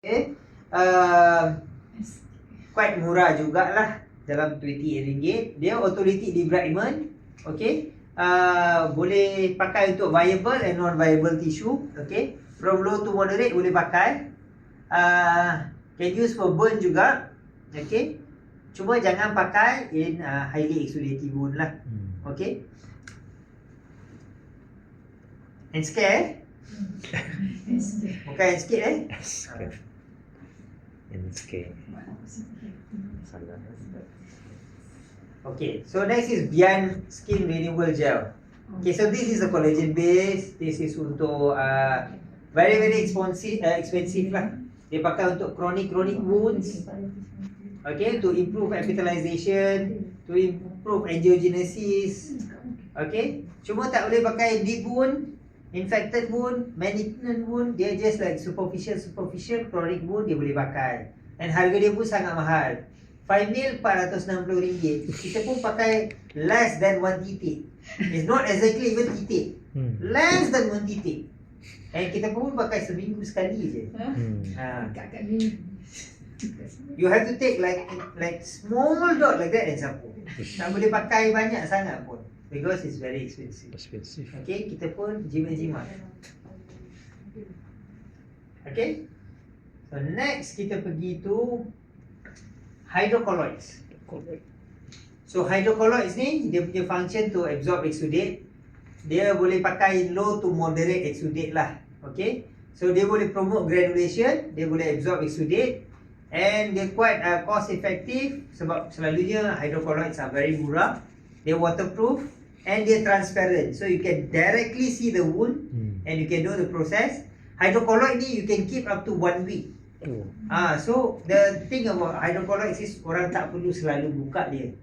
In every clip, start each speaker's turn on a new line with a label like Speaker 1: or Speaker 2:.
Speaker 1: Okay. Quite murah jugalah, dalam RM28. Dia autolytic debridement. Okay. Boleh pakai untuk viable and non-viable tissue. Okay. From low to moderate boleh pakai. Can use for burn juga. Okay. Cuma jangan pakai in highly exudative wound lah. Okay. And scare? Bukan sikit
Speaker 2: Salah.
Speaker 1: Okay, so next is Beyond Skin Renewal Gel. Okay, so this is a collagen base. This is untuk very expensive lah. Dia pakai untuk chronic wounds. Okay, to improve epithelialization, to improve angiogenesis. Okay, cuma tak boleh pakai deep wound, infected wound, malignant wound. Dia just like superficial chronic wound dia boleh pakai. And harga dia pun sangat mahal. 5 mil RM460. Kita pun pakai less than 1 titik. It's not exactly even titik. Less than 1 titik. And kita pun pakai seminggu sekali je. You have to take like small dot like that and sapu. Tak boleh pakai banyak sangat pun, because it's very expensive. Okay, kita pun jimat-jimat. Okay. So next kita pergi to hydrocolloids. So hydrocolloids ni dia punya function to absorb exudate. Dia boleh pakai low to moderate exudate lah. Okay. So dia boleh promote granulation, dia boleh absorb exudate, and dia quite cost effective sebab selalunya hydrocolloids are very murah. Dia waterproof and dia transparent, so you can directly see the wound and you can know the process. Hydrocolloid ni you can keep up to 1 week. So the thing about hydrocolloids is orang tak perlu selalu buka dia.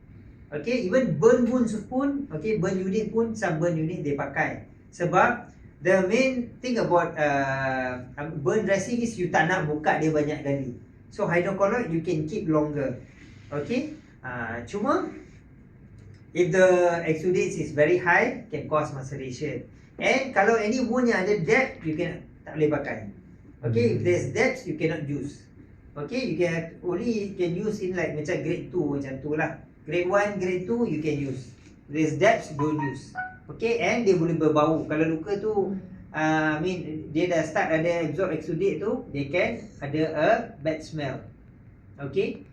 Speaker 1: Okay, even burn wounds pun, okay, burn unit pun, some burn unit dia pakai. Sebab the main thing about burn dressing is you tak nak buka dia banyak kali. So hydrocolloid you can keep longer. Okay, cuma if the exudates is very high, can cause maceration. And kalau any wound yang ada depth, you tak boleh pakai. Okay, if there's depth, you cannot use. Okay, you can only use in like macam grade 2 macam tu lah. Grade 1, grade 2 you can use. If there's depth, don't use. Okay, and dia boleh berbau. Kalau luka tu dia dah start ada absorb exudate tu, they can ada a bad smell. Okay.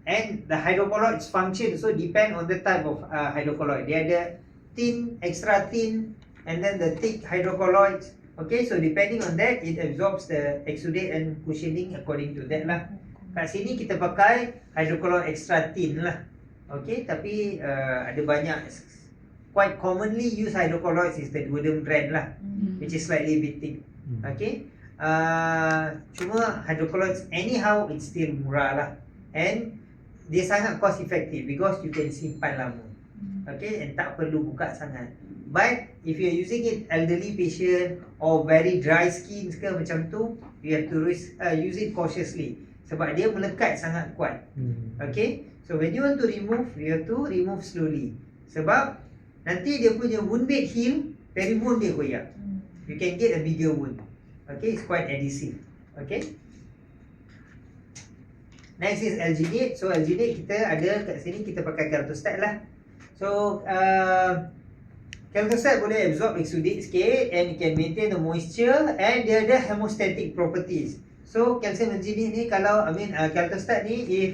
Speaker 1: And the hydrocolloids function also depend on the type of hydrocolloid. Dia ada thin, extra thin, and then the thick hydrocolloids. Okay, so depending on that, it absorbs the exudate and cushioning according to that lah. Kat sini kita pakai hydrocolloid extra thin lah. Okay, tapi ada banyak, quite commonly used hydrocolloids is the duodenum brand lah, which is slightly bit thick. Okay, cuma hydrocolloids anyhow it's still murah lah, and dia sangat cost effective because you can simpan lama. Okay, and tak perlu buka sangat. But if you're using it elderly patient or very dry skin ke macam tu, you have to use it cautiously sebab dia melekat sangat kuat. Okay, so when you want to remove, you have to remove slowly sebab nanti dia punya wound bed heal, peribone dia koyak. You can get a bigger wound. Okay, it's quite adhesive. Okay. Next is alginate. So alginate kita ada kat sini, kita pakai Keltostat lah. So Keltostat boleh absorb exudate sikit and it can maintain the moisture, and dia ada hemostatic properties. So calcium alginate ni kalau Keltostat ni, if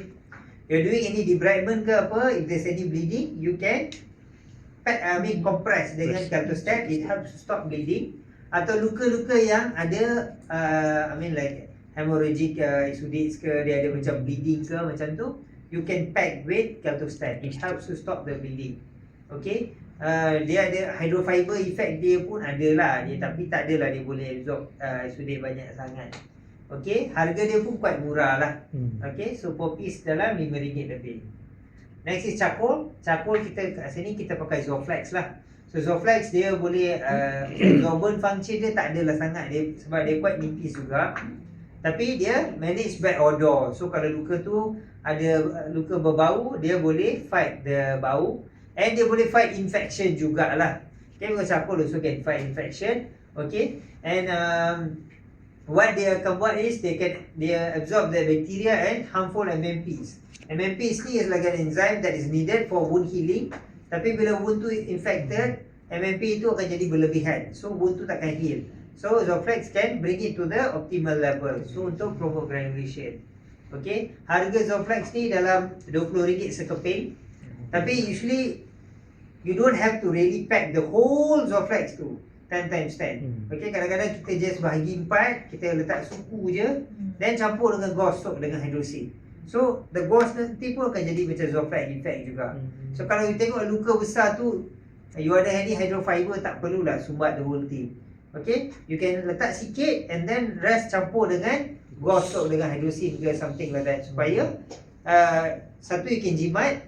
Speaker 1: you're doing any debridement ke apa, if there's any bleeding, you can compress dengan Keltostat. It helps to stop bleeding. Atau luka-luka yang ada like hemorrhagic exudates ke, dia ada macam bleeding ke macam tu, you can pack with Keltostat. It helps to stop the bleeding. Okay, dia ada hydrofiber effect dia pun ada lah dia, tapi tak adalah dia boleh absorb exudate banyak sangat. Okay, harga dia pun quite murah lah. Okay, so per piece dalam RM5 lebih. Next is charcoal. Charcoal kita kat sini kita pakai Zoflex lah. So Zoflex dia boleh absorbent function dia tak adalah sangat dia, sebab dia quite nipis juga. Tapi dia manage bad odor. So kalau luka tu ada luka berbau, dia boleh fight the bau, and dia boleh fight infection jugalah. Okay, because charcoal also can fight infection. Okay, and what they akan buat is they absorb the bacteria and harmful MMPs. MMPs ni is like an enzyme that is needed for wound healing. Tapi bila wound tu infected, MMP itu akan jadi berlebihan. So wound tu takkan heal. So Zoflex can bring it to the optimal level. So untuk promote granulation. Okay, harga Zoflex ni dalam RM20 sekeping. Tapi usually you don't have to really pack the whole Zoflex tu 10 times 10. Okay, kadang-kadang kita just bahagi 4, kita letak suku je, then campur dengan gauze soap dengan hydrosil. So the gauze nanti pun akan jadi macam Zoflex effect juga. So kalau you tengok luka besar tu, you ada any hydrofiber, tak perlulah sumbat the whole thing. Okay, you can letak sikit and then rest campur dengan gauze soap dengan hydrosil ke something like that, supaya satu you can jimat,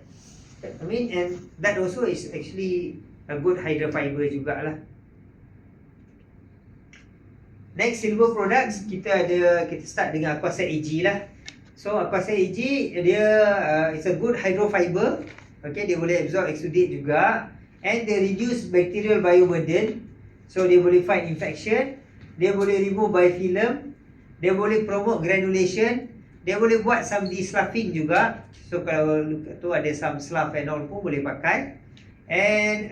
Speaker 1: I mean, and that also is actually a good hydrofiber jugalah. Next silver products, kita start dengan Aquaset AG lah. So Aquaset AG dia it's a good hydrofiber. Okay, dia boleh absorb exudate juga, and they reduce bacterial bioburden. So dia boleh fight infection, dia boleh remove biofilm, dia boleh promote granulation, dia boleh buat some de-sloughing juga. So kalau tu ada some slough and all pun boleh pakai. And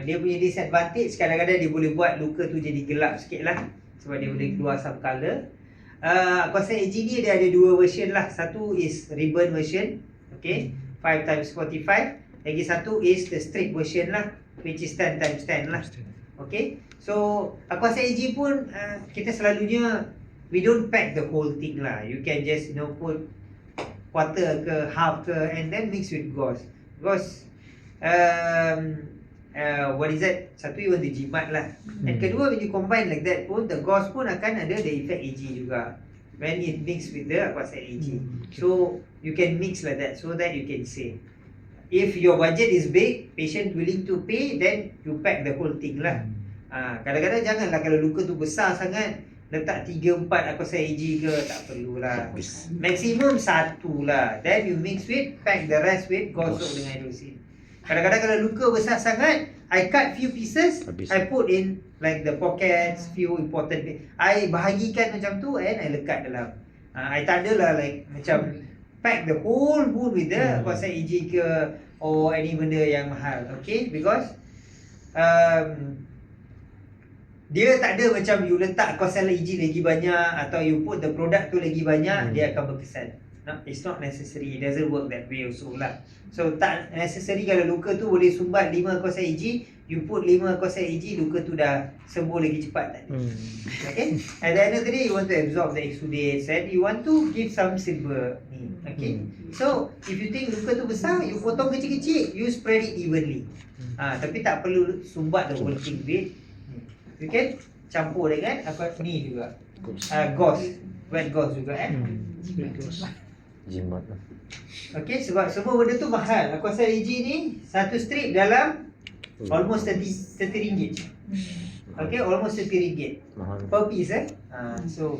Speaker 1: dia punya disadvantage, kadang-kadang dia boleh buat luka tu jadi gelap sikit lah, sebab dia boleh keluar some colour. Aquaset AG ni dia ada dua version lah. Satu is ribbon version, okay, 5x45. Lagi satu is the straight version lah, which is 10x10 lah. Okay, so Aquaset AG pun kita selalunya we don't pack the whole thing lah. You can just put quarter ke half ke and then mix with gauze. Gauze what is that? Satu you want to jimat lah. And kedua, when you combine like that pun, the gauze pun akan ada the effect AG juga when it mix with the Aquaset AG. So you can mix like that so that you can save. If your budget is big, patient willing to pay, then you pack the whole thing lah. Kadang-kadang janganlah kalau luka tu besar sangat, letak 3-4 Aquaset AG ke, tak perlulah. Maksimum 1 lah. Then you mix with, pack the rest with gauze soap dengan hydrosil. Kadang-kadang kalau luka besar sangat, I cut few pieces, I put in like the pockets, few important bits. I bahagikan macam tu and I lekat dalam. I tak adalah like macam pack the whole wound with the Aquaset AG ke or any benda yang mahal. Okay, because dia tak ada macam you letak Aquaset AG lagi banyak atau you put the product tu lagi banyak, dia akan berkesan. No, it's not necessary. It doesn't work that way also lah. So tak necessary kalau luka tu boleh sumbat 5 Aquaset AG, you put 5 Aquaset AG, luka tu dah sembuh lagi cepat tak? Okay? At the end of the day, you want to absorb the exudates and you want to give some silver ni. Okay? So, if you think luka tu besar, you potong kecil-kecil, you spread it evenly. Tapi tak perlu sumbat the whole thing with. You can campur dengan apa ni juga. Gauze. Wet gauze juga
Speaker 2: Jimat lah.
Speaker 1: Okay, sebab semua benda tu mahal. Aquaset AG ni satu strip dalam almost 30 ringgit. Okay, almost 30 ringgit per piece so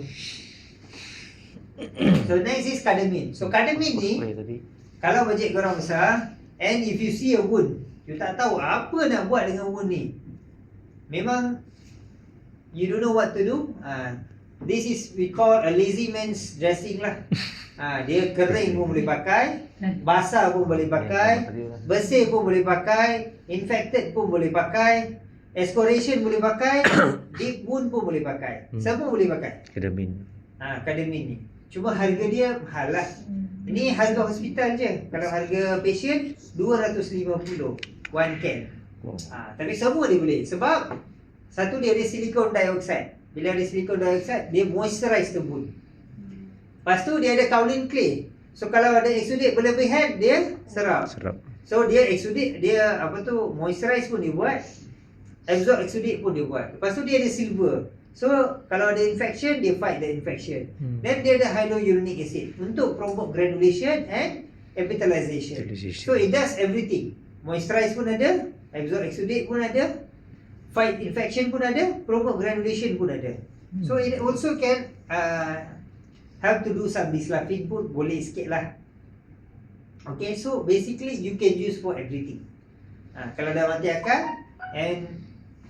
Speaker 1: next is cardamine. So cardamine ni, kalau bajet korang besar and if you see a wound, you tak tahu apa nak buat dengan wound ni, memang you don't know what to do, this is we call a lazy man's dressing lah. Dia kering pun boleh pakai, basah pun boleh pakai, bersih pun boleh pakai, infected pun boleh pakai, excoriation boleh pakai, deep wound pun boleh pakai. Semua boleh pakai cardamine ni. Cuma harga dia mahal lah. Ini harga hospital je. Kalau harga patient 250 one can. Tapi semua dia boleh. Sebab satu, dia ada silicon dioxide. Bila ada silicon dioxide, dia moisturize the wound. Lepas tu dia ada kaolin clay. So kalau ada exudate berlebihan, dia serap. So dia exudate, dia moisturize pun dia buat, absorb exudate pun dia buat. Lepas tu dia ada silver. So kalau ada infection, dia fight the infection. Then dia ada hyaluronic acid untuk promote granulation and epithelialization. So it does everything. Moisturize pun ada, absorb exudate pun ada, fight infection pun ada, promote granulation pun ada. So it also can have to do some de-sloughing pun boleh sikit lah. Okay, so basically you can use for everything. Kalau dah mati akal and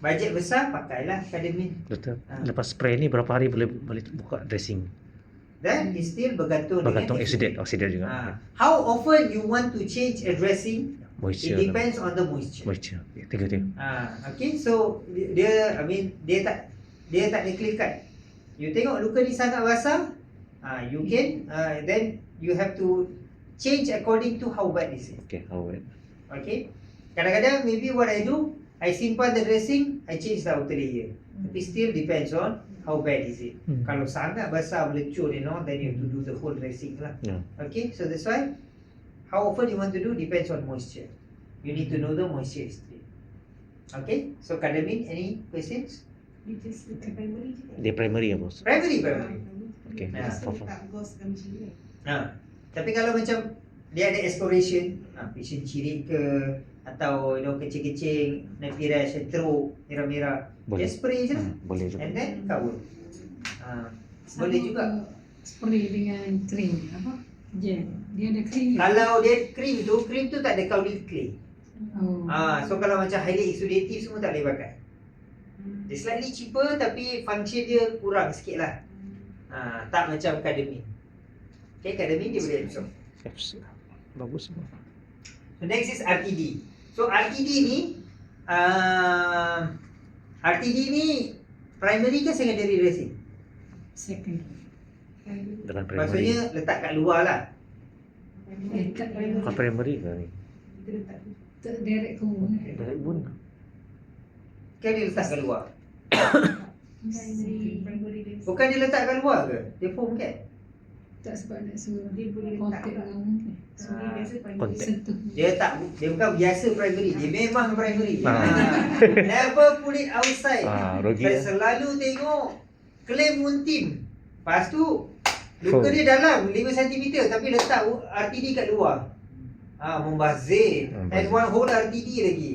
Speaker 1: Bajet besar, pakailah Academy.
Speaker 2: Betul. Lepas spray ni berapa hari boleh buka dressing?
Speaker 1: Then it still bergantung dengan
Speaker 2: Oksidat juga.
Speaker 1: How often you want to change a dressing?
Speaker 2: Moisture.
Speaker 1: It depends on the moisture.
Speaker 2: Moisture. Tiga dia.
Speaker 1: Okay, so dia tak clear cut. You tengok luka ni sangat basah, you can then you have to change according to how wet is it.
Speaker 2: Okay, how wet.
Speaker 1: Okay. Kadang-kadang maybe what I do, I simpan the dressing, I change the outer layer. Tapi still depends on how bad is it. Kalau sangat basah melecur, then you have to do the whole dressing lah. Okay, so that's why how often you want to do depends on moisture. You need to know the moisture history. Okay, so Kadamin, any questions?
Speaker 2: Dia primary ya bos?
Speaker 1: Primary.
Speaker 2: Okay.
Speaker 1: Tapi kalau macam dia ada exploration, patient cirit ke, atau kecil-kecil, napi rash, teruk, merah-merah, dia spray je lah.
Speaker 2: Boleh juga.
Speaker 1: And then cover. Boleh juga.
Speaker 3: Spray dengan krim apa? Gel. Dia ada krim.
Speaker 1: Kalau dia krim tu tak ada kaolin clay. So kalau macam highly exudative semua tak boleh pakai. Dia slightly cheaper tapi function dia kurang sikit lah. Tak macam Academy. Okay, Academy dia boleh absorb.
Speaker 2: Bagus semua.
Speaker 1: So next is RTD. So RTD ni primary ke secondary dressing?
Speaker 3: Secondary.
Speaker 2: Dengan primary.
Speaker 1: Maksudnya letak kat luar lah.
Speaker 2: Bukan primary ke ni?
Speaker 3: Tak direct ke bun.
Speaker 2: Direct bun.
Speaker 1: Kan dia letak kat luar? Bukan dia letak kat luar ke? Dia foam kan?
Speaker 3: Tak, sebab nak suruh dia boleh kontak dengan bun.
Speaker 1: Dia bukan biasa primary, dia memang primary. Never put it outside. Saya selalu tengok claim muntin. Lepas tu luka dia dalam 5 cm tapi letak RTD kat luar. Membazir. And one whole RTD lagi.